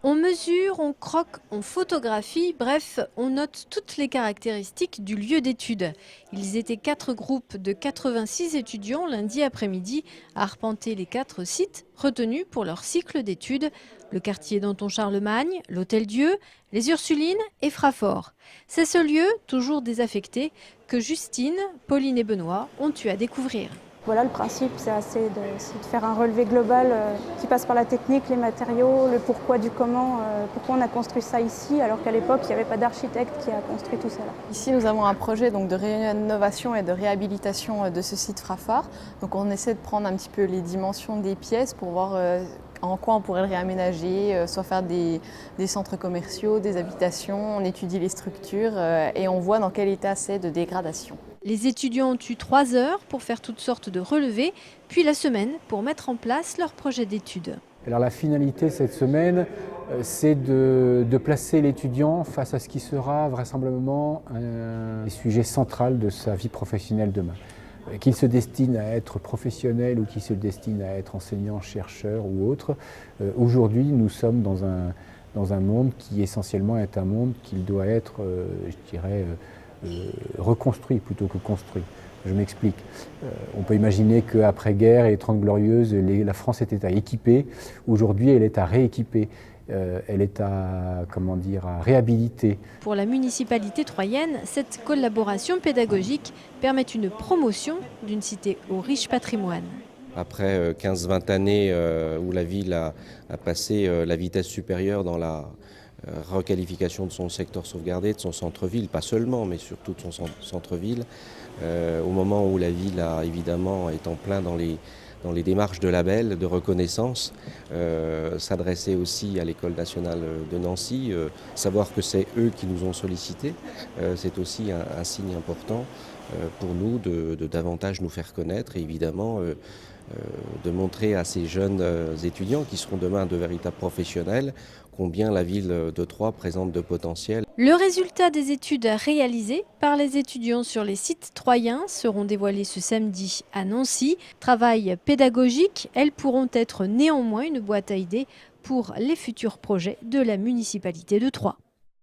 On mesure, on croque, on photographie, bref, on note toutes les caractéristiques du lieu d'étude. Ils étaient 4 groupes de 86 étudiants lundi après-midi à arpenter les 4 sites retenus pour leur cycle d'études. Le quartier Danton Charlemagne, l'Hôtel Dieu, les Ursulines et Fraffort. C'est ce lieu, toujours désaffecté, que Justine, Pauline et Benoît ont eu à découvrir. Voilà, le principe, c'est de faire un relevé global qui passe par la technique, les matériaux, le pourquoi du comment, pourquoi on a construit ça ici, alors qu'à l'époque, il n'y avait pas d'architecte qui a construit tout ça là. Ici, nous avons un projet donc, de rénovation et de réhabilitation de ce site Fraffort. Donc, on essaie de prendre un petit peu les dimensions des pièces pour voir en quoi on pourrait le réaménager, soit faire des centres commerciaux, des habitations. On étudie les structures et on voit dans quel état c'est de dégradation. Les étudiants ont eu 3 heures pour faire toutes sortes de relevés, puis la semaine pour mettre en place leur projet d'études. Alors la finalité cette semaine, c'est de placer l'étudiant face à ce qui sera vraisemblablement un sujet central de sa vie professionnelle demain. Qu'il se destine à être professionnel ou qu'il se destine à être enseignant, chercheur ou autre, aujourd'hui nous sommes dans un monde qui essentiellement est un monde qui doit être, je dirais, reconstruit plutôt que construit. Je m'explique. On peut imaginer qu'après-guerre et les 30 Glorieuses, la France était à équiper. Aujourd'hui, elle est à rééquiper. Elle est à réhabiliter. Pour la municipalité troyenne, cette collaboration pédagogique permet une promotion d'une cité au riche patrimoine. Après 15-20 années où la ville a passé la vitesse supérieure dans la requalification de son secteur sauvegardé, de son centre-ville, pas seulement, mais surtout de son centre-ville, au moment où la ville évidemment est en plein dans les démarches de label, de reconnaissance, s'adresser aussi à l'École nationale de Nancy, savoir que c'est eux qui nous ont sollicités, c'est aussi un signe important pour nous de davantage nous faire connaître et évidemment de montrer à ces jeunes étudiants qui seront demain de véritables professionnels combien la ville de Troyes présente de potentiel. Le résultat des études réalisées par les étudiants sur les sites troyens seront dévoilés ce samedi à Nancy. Travail pédagogique, elles pourront être néanmoins une boîte à idées pour les futurs projets de la municipalité de Troyes.